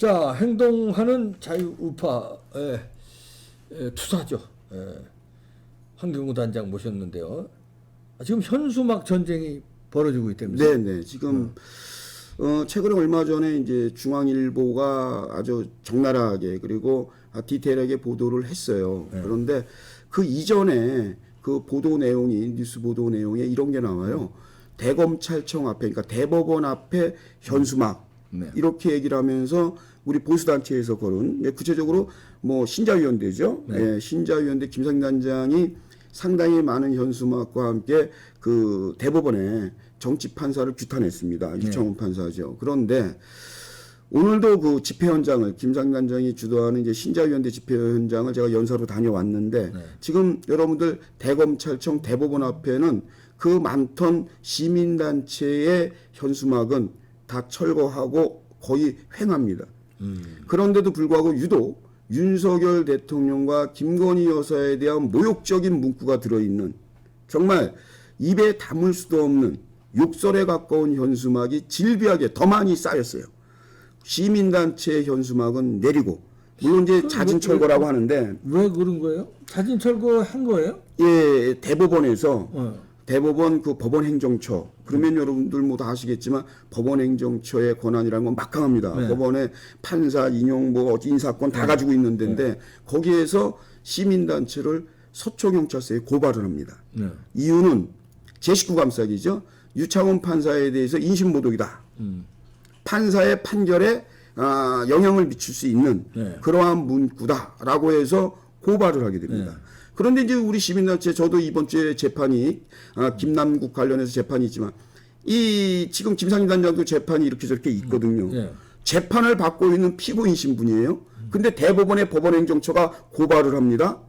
자, 행동하는 자유우파의 투사죠. 황경우 단장 모셨는데요. 지금 현수막 전쟁이 벌어지고 있다면서요? 네네. 지금 최근에 얼마 전에 이제 중앙일보가 아주 적나라하게 그리고 디테일하게 보도를 했어요. 그런데 그 이전에 그 보도 내용이 뉴스 보도 내용에 이런 게 나와요. 대검찰청 앞에, 그러니까 대법원 앞에 현수막 이렇게 얘기를 하면서 우리 보수단체에서 걸은, 구체적으로 뭐 신자위원회죠. 신자위원회 김상진 단장이 상당히 많은 현수막과 함께 그 대법원에 정치 판사를 규탄했습니다. 유창훈 판사죠. 그런데 오늘도 그 집회 현장을 김상진 단장이 주도하는 이제 신자위원회 집회 현장을 제가 연사로 다녀왔는데 지금 여러분들 대검찰청 대법원 앞에는 그 많던 시민단체의 현수막은 다 철거하고 거의 횡합니다. 그런데도 불구하고 유독 윤석열 대통령과 김건희 여사에 대한 모욕적인 문구가 들어있는 정말 입에 담을 수도 없는 욕설에 가까운 현수막이 질비하게 더 많이 쌓였어요. 시민단체의 현수막은 내리고, 물론 이제 자진 철거라고 하는데. 왜 그런 거예요? 자진 철거한 거예요? 예, 대법원에서 대법원 그 법원행정처, 그러면 여러분들 뭐 다 아시겠지만 법원행정처의 권한이라는 건 막강합니다. 법원의 판사, 인용, 뭐 인사권 다 가지고 있는 데인데 거기에서 시민단체를 서초경찰서에 고발을 합니다. 이유는 제19 감싸기죠. 유창훈 판사에 대해서 인신모독이다. 판사의 판결에 영향을 미칠 수 있는 그러한 문구다라고 해서 고발을 하게 됩니다. 그런데 이제 우리 시민단체, 저도 이번 주에 재판이 김남국 관련해서 재판이 있지만 이 지금 김상진 단장도 재판이 이렇게 저렇게 있거든요. 재판을 받고 있는 피고인 신분이에요. 근데 대법원의 법원행정처가 고발을 합니다.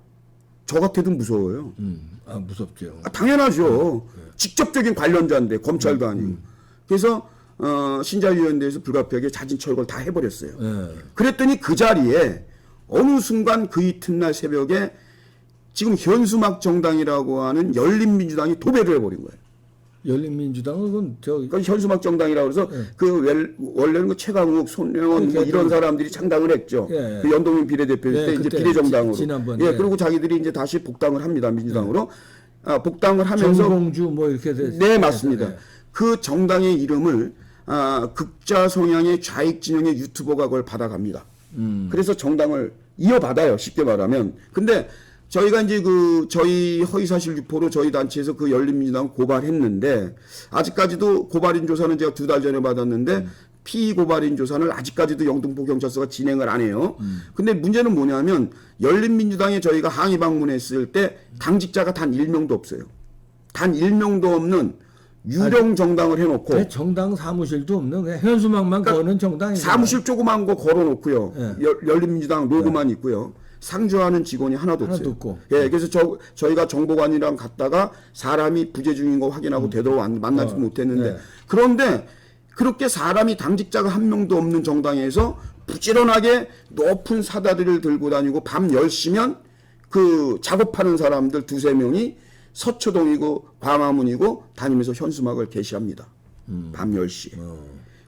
저 같아도 무서워요. 무섭죠. 당연하죠. 직접적인 관련자인데 검찰도 아니고. 그래서 신자위원회에서 불가피하게 자진 철거를 다 해버렸어요. 그랬더니 그 자리에 어느 순간 그 이튿날 새벽에 지금 현수막 정당이라고 하는 열린민주당이 도배를 해버린 거예요. 열린민주당은 그 현수막 정당이라고 해서 그 원래는 그 최강욱, 손영원 뭐 이런 사람들이 창당을 했죠. 그 연동형 비례대표일 때 이제 비례정당으로. 지난번. 그리고 자기들이 이제 다시 복당을 합니다. 민주당으로. 복당을 하면서. 정봉주 뭐 이렇게 됐어요. 네, 맞습니다. 그 정당의 이름을 극좌 성향의 좌익 진영의 유튜버가 그걸 받아갑니다. 그래서 정당을 이어받아요. 쉽게 말하면. 근데 저희가 이제 저희 허위사실 유포로 저희 단체에서 그 열린민주당 고발했는데 아직까지도 고발인 조사는 제가 2달 전에 받았는데 피고발인 조사는 아직까지도 영등포 경찰서가 진행을 안 해요. 근데 문제는 뭐냐면 열린민주당에 저희가 항의 방문했을 때 당직자가 단 1명도 없어요. 단 1명도 없는 유령 정당을 해놓고 정당 사무실도 없는 그냥 현수막만 거는 정당이 사무실 조그만 거 걸어놓고요. 열린민주당 로고만 있고요. 상주하는 직원이 하나도 없어요. 그래서 저희가 정보관이랑 갔다가 사람이 부재 중인 거 확인하고 되도록 만나지 못했는데 그런데 그렇게 사람이 당직자가 한 명도 없는 정당에서 부지런하게 높은 사다리를 들고 다니고 밤 10시면 그 작업하는 사람들 2-3명이 서초동이고 광화문이고 다니면서 현수막을 게시합니다. 밤 10시에.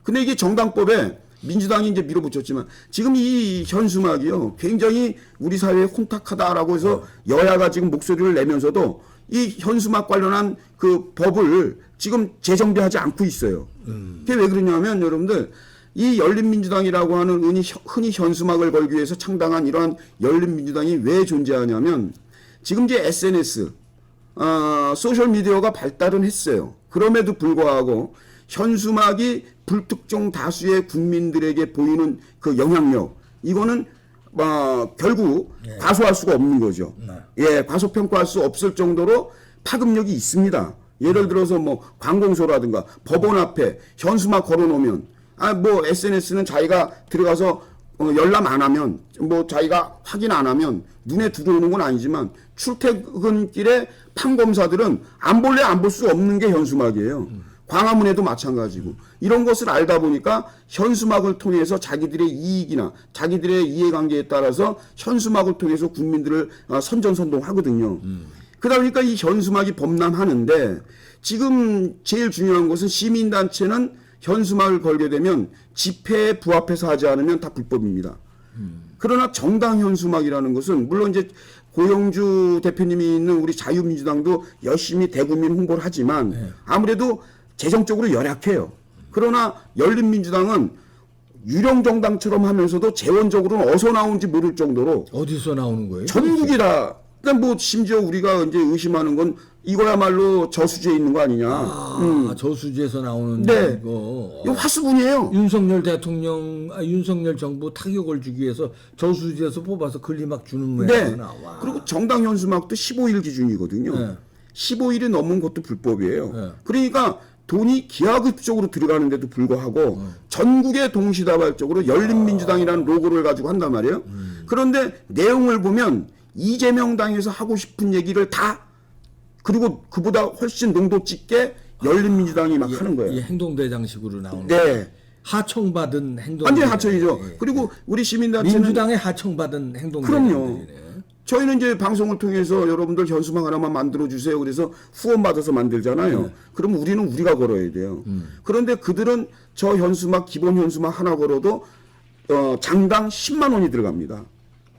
근데 이게 정당법에 민주당이 이제 밀어붙였지만 지금 이 현수막이요 굉장히 우리 사회에 혼탁하다라고 해서 여야가 지금 목소리를 내면서도 이 현수막 관련한 그 법을 지금 재정비하지 않고 있어요. 그게 왜 그러냐면 여러분들 이 열린민주당이라고 하는 흔히 현수막을 걸기 위해서 창당한 이러한 열린민주당이 왜 존재하냐면 지금 이제 SNS 소셜미디어가 발달은 했어요. 그럼에도 불구하고 현수막이 불특정 다수의 국민들에게 보이는 그 영향력, 이거는 결국 과소할 수가 없는 거죠. 과소평가할 수 없을 정도로 파급력이 있습니다. 예를 들어서 뭐 관공서라든가 법원 앞에 현수막 걸어놓으면 뭐 SNS는 자기가 들어가서 열람 안 하면 뭐 자기가 확인 안 하면 눈에 들어오는 건 아니지만 출퇴근길에 판검사들은 안 볼래 안 볼 수 없는 게 현수막이에요. 광화문에도 마찬가지고 이런 것을 알다 보니까 현수막을 통해서 자기들의 이익이나 자기들의 이해관계에 따라서 현수막을 통해서 국민들을 선전선동하거든요. 그러다 보니까 이 현수막이 범람하는데 지금 제일 중요한 것은 시민단체는 현수막을 걸게 되면 집회에 부합해서 하지 않으면 다 불법입니다. 그러나 정당 현수막이라는 것은 물론 이제 고영주 대표님이 있는 우리 자유민주당도 열심히 대국민 홍보를 하지만 아무래도 재정적으로 열악해요. 그러나 열린민주당은 유령 정당처럼 하면서도 재원적으로는 어디서 나오는지 모를 정도로 어디서 나오는 거예요? 전국이다. 그러니까 뭐 심지어 우리가 이제 의심하는 건 이거야말로 저수지에 있는 거 아니냐. 저수지에서 나오는 네. 거. 이거 화수분이에요. 윤석열 정부 타격을 주기 위해서 저수지에서 뽑아서 근리막 주는 모양이 네. 나와. 그리고 정당 현수막도 15일 기준이거든요. 네. 15일이 넘은 것도 불법이에요. 네. 그러니까 돈이 기하급수적으로 들어가는데도 불구하고 전국에 동시다발적으로 열린민주당이라는 로고를 가지고 한단 말이에요. 그런데 내용을 보면 이재명 당에서 하고 싶은 얘기를 다 그리고 그보다 훨씬 농도 짙게 열린민주당이 막 하는 거예요. 이 행동대장식으로 나오는. 네. 하청받은 행동. 완전히 하청이죠. 그리고 우리 시민단체는 민주당의 하청받은 행동. 그럼요. 저희는 이제 방송을 통해서 여러분들 현수막 하나만 만들어 주세요. 그래서 후원 받아서 만들잖아요. 그러면 우리는 우리가 걸어야 돼요. 그런데 그들은 저 현수막 기본 현수막 하나 걸어도 장당 10만 원이 들어갑니다.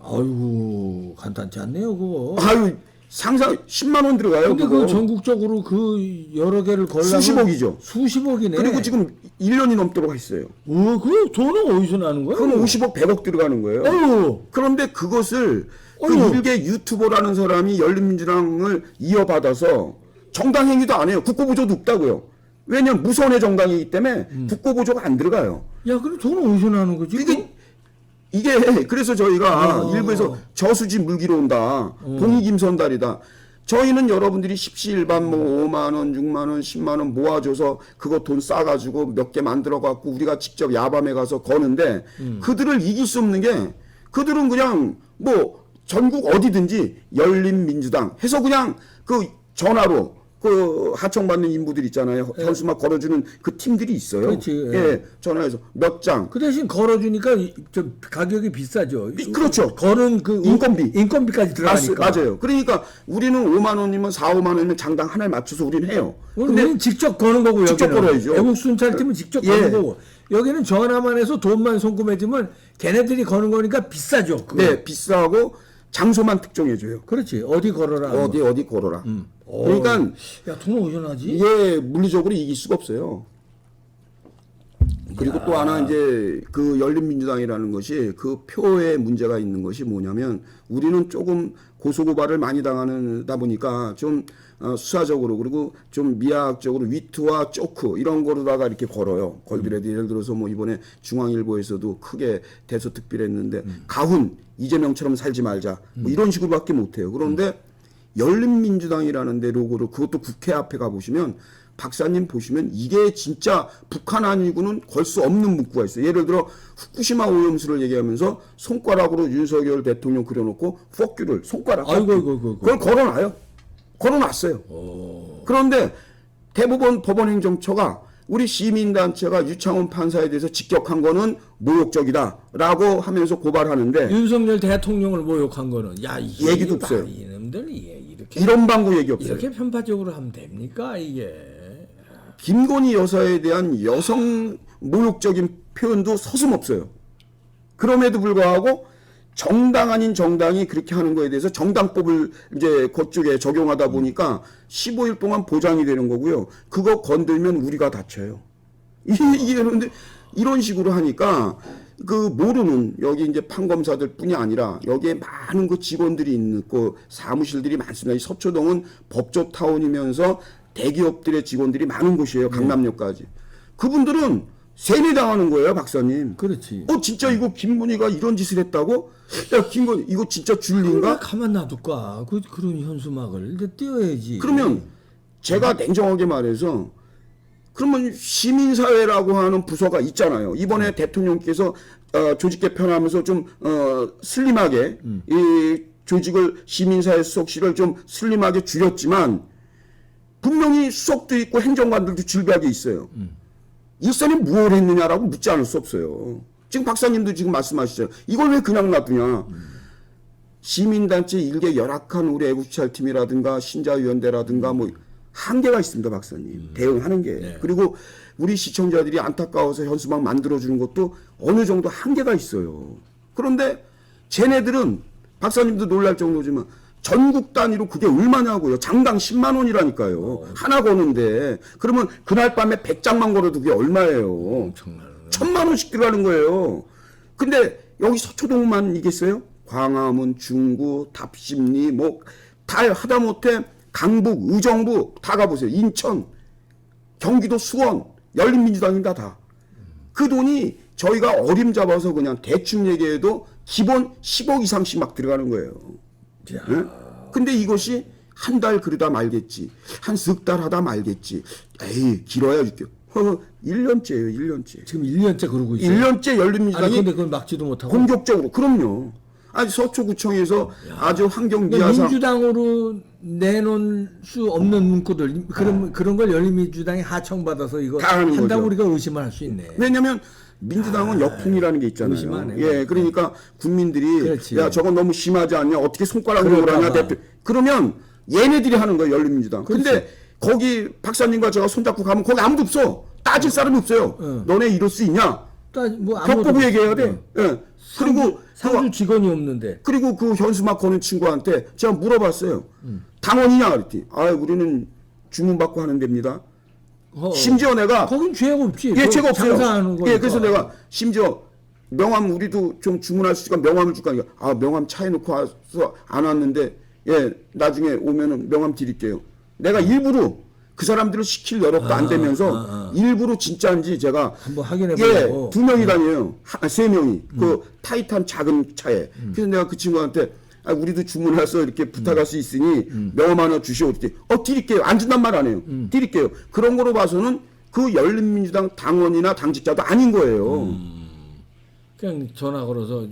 아이고 간단치 않네요 그거. 아유 상상 10만 원 들어가요. 근데 그거. 그 전국적으로 그 여러 개를 걸려면 수십억이죠. 수십억이네. 그리고 지금 1년이 넘도록 했어요. 그 돈은 어디서 나는 거야? 그럼 50억, 100억 들어가는 거예요. 아유. 그런데 그것을 그 어휴. 일개 유튜버라는 사람이 열린민주당을 이어받아서 정당 행위도 안 해요. 국고보조도 없다고요. 왜냐면 무선의 정당이기 때문에 국고보조가 안 들어가요. 야, 그럼 돈은 어디서 나는 거지? 이게 그래서 저희가 일부에서 저수지 물기로 온다. 동이김선달이다. 저희는 여러분들이 십시일반 뭐 5만 원, 6만 원, 10만 원 모아줘서 그거 돈 싸가지고 몇 개 만들어 갖고 우리가 직접 야밤에 가서 거는데 그들을 이길 수 없는 게 그들은 그냥 뭐 전국 어디든지 열린민주당 해서 그냥 그 전화로 그 하청받는 인부들 있잖아요. 현수막 걸어주는 그 팀들이 있어요. 그렇지. 예, 전화해서 몇 장. 그 대신 걸어주니까 좀 가격이 비싸죠. 그렇죠. 걸은 그 인건비까지 들어가니까. 맞아요. 그러니까 우리는 5만 원이면 4, 5만 원이면 장당 하나에 맞춰서 우리는 해요. 근데 우리는 직접 거는 거고 직접 여기는 걸어야죠. 애국 순찰팀은 직접 거는 거고 여기는 전화만 해서 돈만 송금해주면 걔네들이 거는 거니까 비싸죠. 그거. 네, 비싸고 장소만 특정해줘요. 그렇지. 어디 걸어라. 어디 걸어라. 그러니까 야, 돈 어디서 나지? 이게 물리적으로 이길 수가 없어요. 그리고 또 하나 이제 그 열린민주당이라는 것이 그 표에 문제가 있는 것이 뭐냐면 우리는 조금 고소고발을 많이 당하다 보니까 좀 수사적으로 그리고 좀 미학적으로 위트와 쪼크 이런 거로다가 이렇게 걸어요. 걸더라도 예를 들어서 뭐 이번에 중앙일보에서도 크게 대서특필했는데 가훈 이재명처럼 살지 말자 뭐 이런 식으로밖에 못해요. 그런데 열린민주당이라는 데 로고를 그것도 국회 앞에 가보시면 박사님 보시면 이게 진짜 북한 아니고는 걸 수 없는 문구가 있어요. 예를 들어 후쿠시마 오염수를 얘기하면서 손가락으로 윤석열 대통령 그려놓고 fuck유를 손가락 그걸 걸어놔요. 걸어놨어요. 그런데 대법원 법원행정처가 우리 시민단체가 유창훈 판사에 대해서 직격한 거는 모욕적이다라고 하면서 고발하는데 윤석열 대통령을 모욕한 거는 야 얘기도 없어요. 이놈들 이렇게 이런 방구 얘기 없어요. 이렇게 편파적으로 하면 됩니까 이게? 김건희 여사에 대한 여성 모욕적인 표현도 서슴없어요. 그럼에도 불구하고 정당 아닌 정당이 그렇게 하는 거에 대해서 정당법을 이제 그쪽에 적용하다 보니까 15일 동안 보장이 되는 거고요. 그거 건들면 우리가 다쳐요. 이게 그런데 이런 식으로 하니까 그 모르는 여기 이제 판검사들 뿐이 아니라 여기에 많은 그 직원들이 있고 사무실들이 많습니다. 이 서초동은 법조타운이면서 대기업들의 직원들이 많은 곳이에요. 강남역까지. 그분들은 세뇌당하는 거예요, 박사님. 그렇지. 진짜 이거 김문희가 이런 짓을 했다고? 야, 김건희 이거 진짜 줄리인가? 가만 놔둘까? 그런 현수막을 띄워야지. 그러면 제가 냉정하게 말해서 그러면 시민사회라고 하는 부서가 있잖아요. 이번에 대통령께서 조직 개편하면서 좀 슬림하게 이 조직을 시민사회 수석실을 좀 슬림하게 줄였지만 분명히 수석도 있고 행정관들도 질비하게 있어요. 이 사람이 무엇을 했느냐라고 묻지 않을 수 없어요. 지금 박사님도 지금 말씀하시죠. 이걸 왜 그냥 놔두냐. 시민단체 일개 열악한 우리 애국수찰팀이라든가 신자위원회라든가 뭐 한계가 있습니다, 박사님. 대응하는 게. 그리고 우리 시청자들이 안타까워서 현수막 만들어주는 것도 어느 정도 한계가 있어요. 그런데 쟤네들은 박사님도 놀랄 정도지만 전국 단위로 그게 얼마냐고요. 장당 10만 원이라니까요. 하나 거는데 그러면 그날 밤에 100장만 걸어도 그게 얼마예요. 1000만 원씩 들어가는 거예요. 근데 여기 서초동만 이겠어요? 광화문, 중구, 답심리 뭐 다 하다못해 강북, 의정부 다 가보세요. 인천, 경기도 수원, 열린민주당입니다 다. 그 돈이 저희가 어림잡아서 그냥 대충 얘기해도 기본 10억 이상씩 막 들어가는 거예요. 네? 근데 이것이 한 달 그러다 말겠지. 한 석 달 하다 말겠지. 에이 길어야 줄게. 1년째예요. 1년째. 지금 1년째 그러고 있어요. 1년째 열린민주당이 아니 근데 그걸 막지도 못하고 공격적으로. 그럼요. 아니 서초구청에서 아주 환경 미화상 민주당으로 내놓을 수 없는 문구들 그런 걸 열린민주당이 하청받아서 이거 다 하는 한다고 거죠. 우리가 의심을 할 수 있네. 왜냐면 민주당은 역풍이라는 게 있잖아요. 의심하네. 예, 그러니까 국민들이 그렇지. 야 저건 너무 심하지 않냐? 어떻게 손가락으로 하냐? 대표. 그러면 얘네들이 하는 거예요, 열린민주당. 근데 거기 박사님과 제가 손잡고 가면 거기 아무도 없어. 따질 사람이 없어요. 너네 이럴 수 있냐? 뭐 벽보고 얘기해야 돼. 예. 그리고 상주 직원이 없는데. 그리고 그 현수막 거는 친구한테 제가 물어봤어요. 당원이냐? 그랬더니 아 우리는 주문받고 하는 데입니다. 심지어 내가 거긴 죄가 없지. 예, 죄가 없어요. 장사하는 거니까. 예, 그래서 내가 심지어 명함 우리도 좀 주문할 수 있으니까 명함을 줄까 하니까 아 명함 차에 놓고 와서 안 왔는데 예 나중에 오면은 명함 드릴게요. 내가 일부러 그 사람들을 시킬 여력도 안 되면서 일부러 진짜인지 제가 한번 확인해 예, 보려고. 2명이 다녀요. 3명이 그 타이탄 작은 차에. 그래서 내가 그 친구한테 아, 우리도 주문해서 이렇게 부탁할 수 있으니 명함 하나 주시오. 그랬더니 드릴게요. 안 준단 말 안 해요. 드릴게요. 그런 거로 봐서는 그 열린민주당 당원이나 당직자도 아닌 거예요. 그냥 전화 걸어서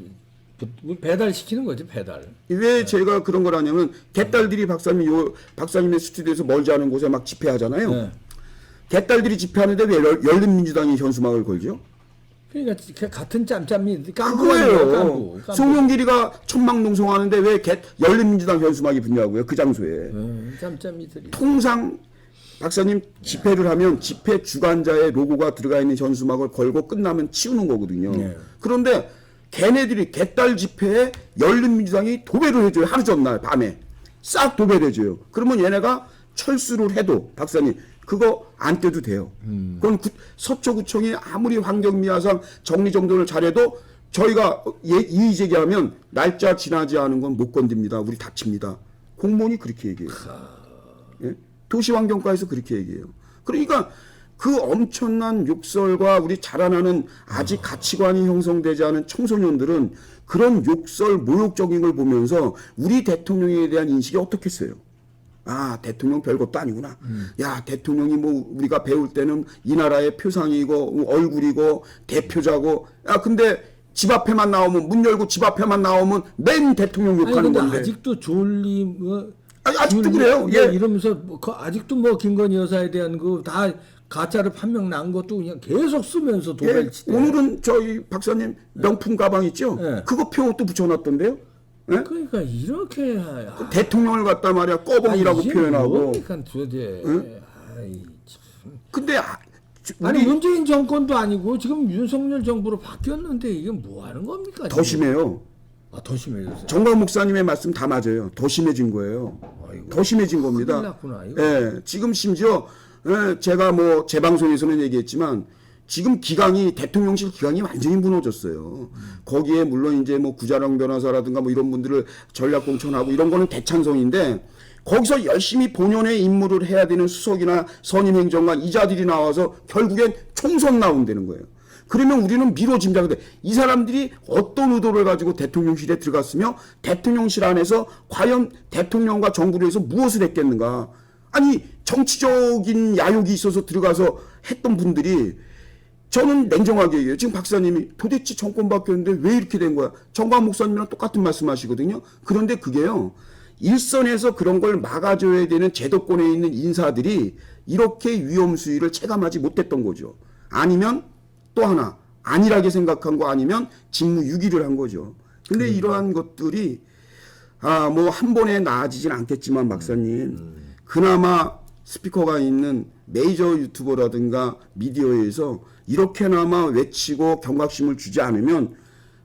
배달시키는 거지, 배달. 왜 제가 그런 걸 하냐면 개딸들이 박사님의 스튜디오에서 멀지 않은 곳에 막 집회하잖아요. 네. 개딸들이 집회하는데 왜 열린민주당이 현수막을 걸죠? 그러니까 같은 짬짬이 그거예요. 송영길이가 천막농성하는데 왜 열린민주당 현수막이 붙냐고요. 그 장소에. 짬짬이들이. 통상 박사님 집회를 하면 집회 주관자의 로고가 들어가 있는 현수막을 걸고 끝나면 치우는 거거든요. 네. 그런데 걔네들이 개딸 집회에 열린민주당이 도배를 해줘요. 하루 전날 밤에 싹 도배를 해줘요. 그러면 얘네가 철수를 해도 박사님 그거 안 떼도 돼요. 그건 서초구청이 아무리 환경미화상 정리정돈을 잘해도 저희가 이의 제기하면 날짜 지나지 않은 건 못 건듭니다. 우리 다칩니다. 공무원이 그렇게 얘기해요. 예? 도시환경과에서 그렇게 얘기해요. 그러니까 그 엄청난 욕설과 우리 자라나는 아직 가치관이 형성되지 않은 청소년들은 그런 욕설, 모욕적인 걸 보면서 우리 대통령에 대한 인식이 어떻겠어요? 아, 대통령 별것도 아니구나. 야, 대통령이 뭐 우리가 배울 때는 이 나라의 표상이고 얼굴이고 대표자고. 야, 근데 집 앞에만 나오면 문 열고 집 앞에만 나오면 맨 대통령 욕하는 건데. 아직도 졸리 아직도 그래요. 예. 이러면서 아직도 뭐 김건희 여사에 대한 그 다 가짜로 판명 난 것도 그냥 계속 쓰면서 도발치대. 오늘은 저희 박사님 명품 가방 있죠? 예. 그거 표 또 붙여놨던데요? 예? 그러니까 이렇게 대통령을 갖다 말이야 꺼봉이라고 표현하고. 그러니까 도대체. 아이, 참. 근데 아니 문재인 정권도 아니고 지금 윤석열 정부로 바뀌었는데 이게 뭐 하는 겁니까? 더 심해요. 더 심해졌어요. 정광 목사님의 말씀 다 맞아요. 더 심해진 거예요. 아이고, 더 심해진 겁니다. 큰일 났구나, 이거. 예, 지금 심지어 제가 뭐 제 방송에서는 얘기했지만 지금 기강이 대통령실 기강이 완전히 무너졌어요. 거기에 물론 이제 뭐 구자령 변호사라든가 뭐 이런 분들을 전략 공천하고 이런 거는 대찬성인데 거기서 열심히 본연의 임무를 해야 되는 수석이나 선임행정관 이자들이 나와서 결국엔 총선 나온다는 거예요. 그러면 우리는 미로 짐작을 돼. 이 사람들이 어떤 의도를 가지고 대통령실에 들어갔으며 대통령실 안에서 과연 대통령과 정부를 위해서 무엇을 했겠는가. 아니 정치적인 야욕이 있어서 들어가서 했던 분들이 저는 냉정하게 얘기해요. 지금 박사님이 도대체 정권 바뀌었는데 왜 이렇게 된 거야. 정광 목사님이랑 똑같은 말씀 하시거든요. 그런데 그게요. 일선에서 그런 걸 막아줘야 되는 제도권에 있는 인사들이 이렇게 위험수위를 체감하지 못했던 거죠. 아니면 또 하나 안일하게 생각한 거 아니면 직무유기를 한 거죠. 근데 이러한 것들이 뭐 한 번에 나아지진 않겠지만 박사님 그나마 스피커가 있는 메이저 유튜버라든가 미디어에서 이렇게나마 외치고 경각심을 주지 않으면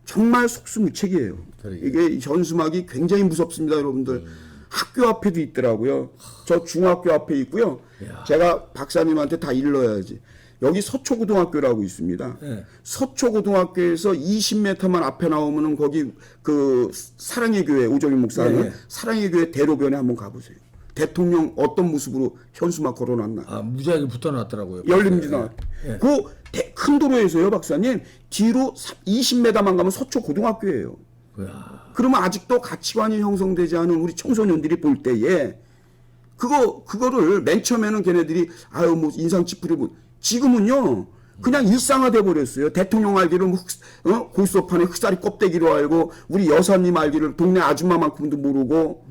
정말 속수무책이에요. 이게 현수막이 굉장히 무섭습니다, 여러분들. 학교 앞에도 있더라고요. 저 중학교 앞에 있고요. 제가 박사님한테 다 일러야지. 여기 서초고등학교라고 있습니다. 네. 서초고등학교에서 20m만 앞에 나오면은 거기 그 사랑의 교회 오정희 목사는 네. 사랑의 교회 대로변에 한번 가보세요. 대통령 어떤 모습으로 현수막 걸어놨나? 아, 무지하게 붙어놨더라고요. 열린민주당. 네. 그 큰 도로에서요, 박사님. 뒤로 20m만 가면 서초고등학교예요. 그러면 아직도 가치관이 형성되지 않은 우리 청소년들이 볼 때에 그거를 맨 처음에는 걔네들이 아유 뭐 인상 찌푸리고 지금은요 그냥 일상화돼 버렸어요. 대통령 알기를 골소판에 흑사리 껍데기로 알고 우리 여사님 알기를 동네 아줌마만큼도 모르고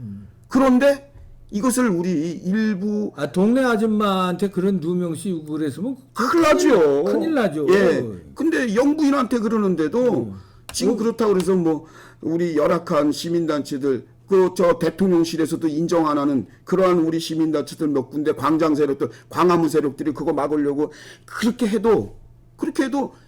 그런데 이것을 우리 일부 동네 아줌마한테 그런 누명 씌우고 그랬으면 큰일 나죠. 큰일 나죠. 예. 근데 영부인한테 그러는데도 지금 그렇다고 그래서 뭐 우리 열악한 시민단체들 저 대통령실에서도 인정 안 하는 그러한 우리 시민단체들 몇 군데 광장 세력들 광화문 세력들이 그거 막으려고 그렇게 해도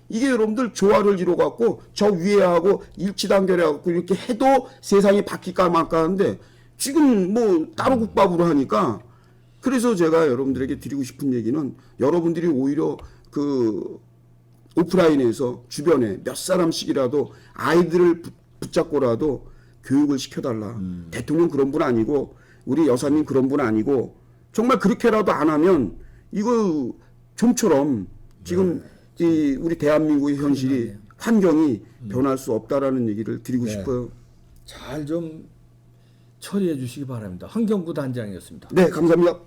이게 여러분들 조화를 이뤄 갖고 저 위에 하고 일치단결해 갖고 이렇게 해도 세상이 바뀔까 말까 하는데 지금 뭐 따로 국밥으로 하니까 그래서 제가 여러분들에게 드리고 싶은 얘기는 여러분들이 오히려 그 오프라인에서 주변에 몇 사람씩이라도 아이들을 붙잡고라도 교육을 시켜달라. 대통령 그런 분 아니고 우리 여사님 그런 분 아니고 정말 그렇게라도 안 하면 이거 좀처럼 지금 이 우리 대한민국의 현실이 환경이 변할 수 없다라는 얘기를 드리고 싶어요. 잘 좀 처리해 주시기 바랍니다. 환경부 단장이었습니다. 네, 감사합니다.